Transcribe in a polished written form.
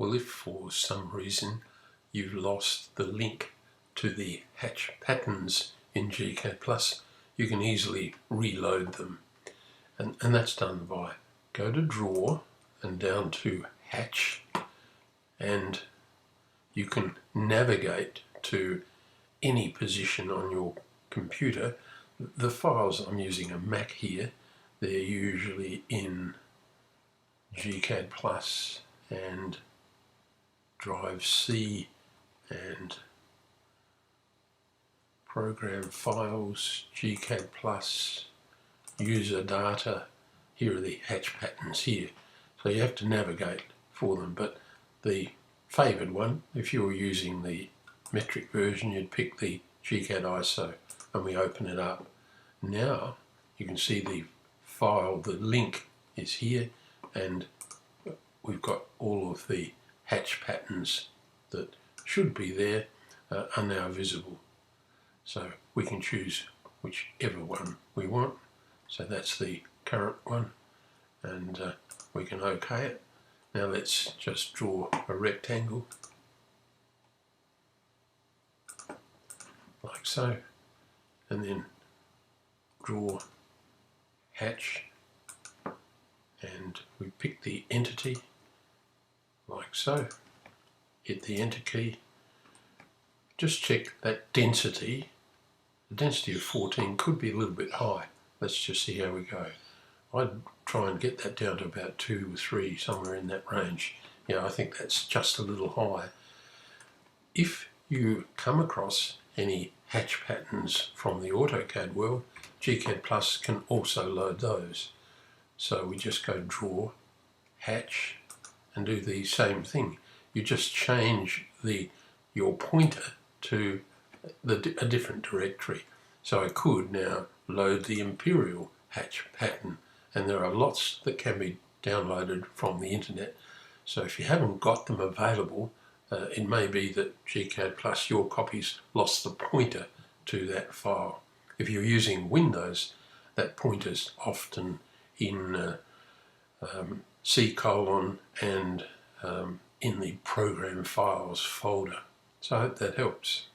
Well, if for some reason you've lost the link to the hatch patterns in gCADPlus, you can easily reload them. And that's done by go to Draw and down to Hatch, and you can navigate to any position on your computer. The files, I'm using a Mac here, they're usually in gCADPlus and Drive C and Program Files, gCADPlus, User Data. Here are the hatch patterns here. So you have to navigate for them, but the favoured one, if you were using the metric version, you'd pick the gCAD ISO, and we open it up. Now you can see the file, the link is here, and we've got all of the hatch patterns that should be there are now visible. So we can choose whichever one we want. So that's the current one, and we can OK it. Now let's just draw a rectangle like so, and then draw hatch, and we pick the entity like so, hit the enter key. Just check that density. The density of 14 could be a little bit high. Let's just see how we go. I'd try and get that down to about 2 or 3, somewhere in that range. Yeah, I think that's just a little high. If you come across any hatch patterns from the AutoCAD world, gCADPlus can also load those. So we just go Draw, Hatch, and do the same thing. You just change your pointer to a different directory. So I could now load the Imperial hatch pattern, and there are lots that can be downloaded from the internet. So if you haven't got them available, it may be that gCADPlus, your copy's lost the pointer to that file. If you're using Windows, that pointer's often in C: and in the Program Files folder. So I hope that helps.